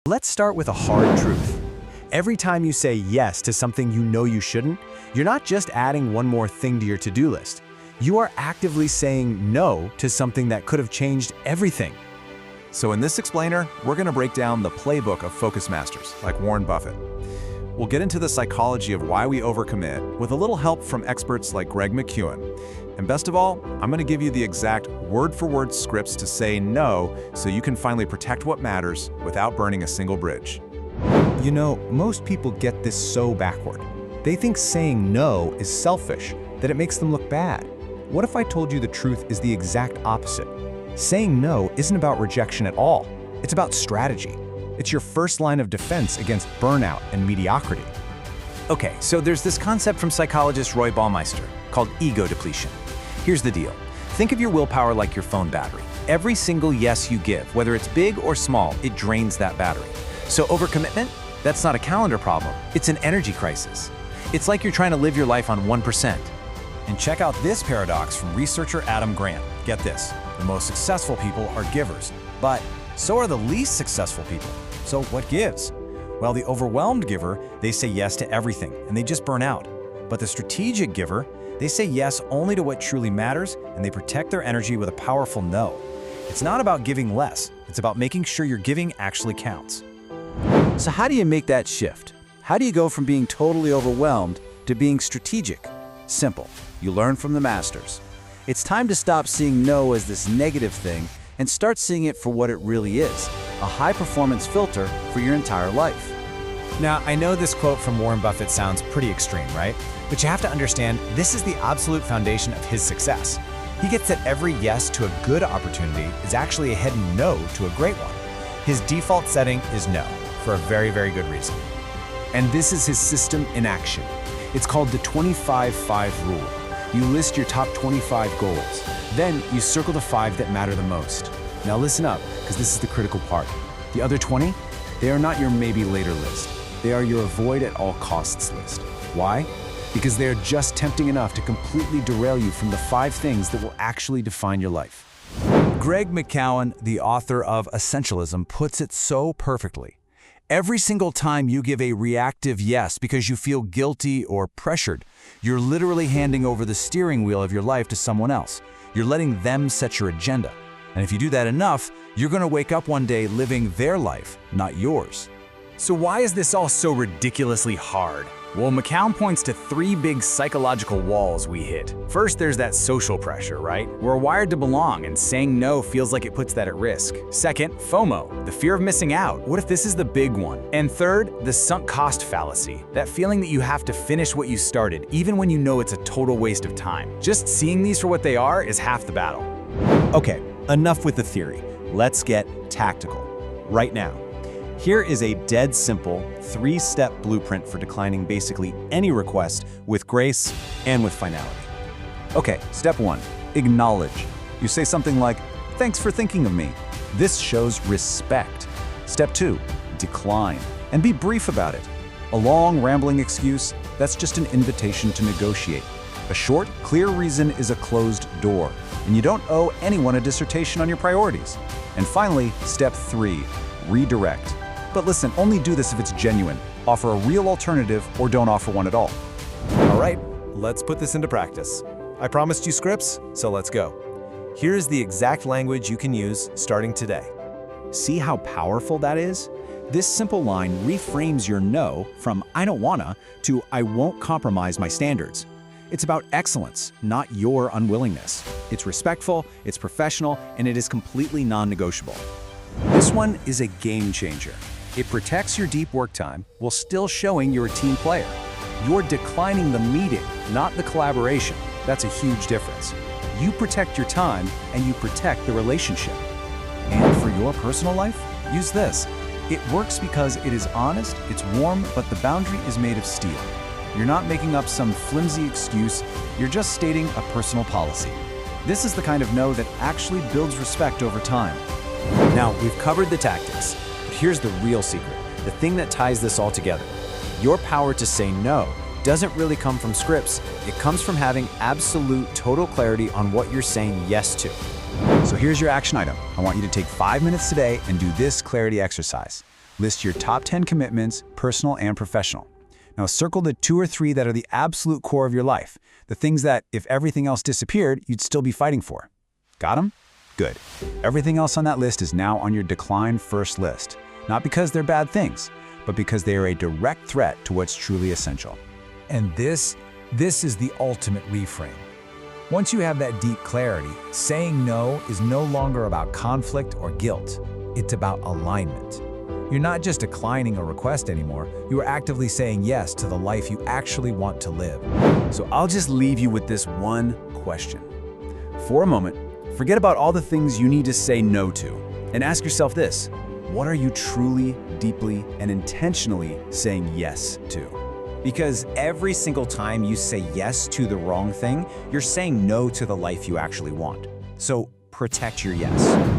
Let's start with a hard truth. Every time you say yes to something you know you shouldn't, you're not just adding one more thing to your to-do list. You are actively saying no to something that could have changed everything. So in this explainer, we're going to break down the playbook of focus masters, like Warren Buffett. We'll get into the psychology of why we overcommit with a little help from experts like Greg McKeown. And best of all, I'm going to give you the exact word-for-word scripts to say no so you can finally protect what matters without burning a single bridge. You know, most people get this so backward. They think saying no is selfish, that it makes them look bad. What if I told you the truth is the exact opposite? Saying no isn't about rejection at all. It's about strategy. It's your first line of defense against burnout and mediocrity. Okay, so there's this concept from psychologist Roy Baumeister called ego depletion. Here's the deal. Think of your willpower like your phone battery. Every single yes you give, whether it's big or small, it drains that battery. So overcommitment, that's not a calendar problem. It's an energy crisis. It's like you're trying to live your life on 1%. And check out this paradox from researcher Adam Grant. Get this, the most successful people are givers, but so are the least successful people. So what gives? Well, the overwhelmed giver, they say yes to everything, and they just burn out. But the strategic giver, they say yes only to what truly matters, and they protect their energy with a powerful no. It's not about giving less, it's about making sure your giving actually counts. So how do you make that shift? How do you go from being totally overwhelmed to being strategic? Simple. You learn from the masters. It's time to stop seeing no as this negative thing and start seeing it for what it really is, a high-performance filter for your entire life. Now, I know this quote from Warren Buffett sounds pretty extreme, right? But you have to understand, this is the absolute foundation of his success. He gets that every yes to a good opportunity is actually a hidden no to a great one. His default setting is no, for a very, very good reason. And this is his system in action. It's called the 25-5 rule. You list your top 25 goals. Then you circle the 5 that matter the most. Now listen up, because this is the critical part. The other 20, they are not your maybe later list. They are your avoid at all costs list. Why? Because they are just tempting enough to completely derail you from the 5 things that will actually define your life. Greg McKeown, the author of Essentialism, puts it so perfectly. Every single time you give a reactive yes because you feel guilty or pressured, you're literally handing over the steering wheel of your life to someone else. You're letting them set your agenda. And if you do that enough, you're going to wake up one day living their life, not yours. So why is this all so ridiculously hard? Well, McKeown points to 3 big psychological walls we hit. First, there's that social pressure, right? We're wired to belong, and saying no feels like it puts that at risk. Second, FOMO, the fear of missing out. What if this is the big one? And third, the sunk cost fallacy, that feeling that you have to finish what you started, even when you know it's a total waste of time. Just seeing these for what they are is half the battle. Okay, enough with the theory. Let's get tactical. Right now. Here is a dead simple 3-step blueprint for declining basically any request with grace and with finality. Okay, step 1, acknowledge. You say something like, "Thanks for thinking of me." This shows respect. Step 2, decline, and be brief about it. A long, rambling excuse, that's just an invitation to negotiate. A short, clear reason is a closed door, and you don't owe anyone a dissertation on your priorities. And finally, step 3, redirect. But listen, only do this if it's genuine. Offer a real alternative or don't offer one at all. All right, let's put this into practice. I promised you scripts, so let's go. Here's the exact language you can use starting today. See how powerful that is? This simple line reframes your no from "I don't wanna" to "I won't compromise my standards." It's about excellence, not your unwillingness. It's respectful, it's professional, and it is completely non-negotiable. This one is a game changer. It protects your deep work time while still showing you're a team player. You're declining the meeting, not the collaboration. That's a huge difference. You protect your time and you protect the relationship. And for your personal life, use this. It works because it is honest, it's warm, but the boundary is made of steel. You're not making up some flimsy excuse, you're just stating a personal policy. This is the kind of no that actually builds respect over time. Now, we've covered the tactics, but here's the real secret, the thing that ties this all together. Your power to say no doesn't really come from scripts. It comes from having absolute, total clarity on what you're saying yes to. So here's your action item. I want you to take 5 minutes today and do this clarity exercise. List your top 10 commitments, personal and professional. Now circle the 2 or 3 that are the absolute core of your life, the things that, if everything else disappeared, you'd still be fighting for. Got them? Good. Everything else on that list is now on your decline first list, not because they're bad things, but because they are a direct threat to what's truly essential. And this is the ultimate reframe. Once you have that deep clarity, saying no is no longer about conflict or guilt. It's about alignment. You're not just declining a request anymore, you are actively saying yes to the life you actually want to live. So I'll just leave you with this one question. For a moment, forget about all the things you need to say no to, and ask yourself this: what are you truly, deeply, and intentionally saying yes to? Because every single time you say yes to the wrong thing, you're saying no to the life you actually want. So protect your yes.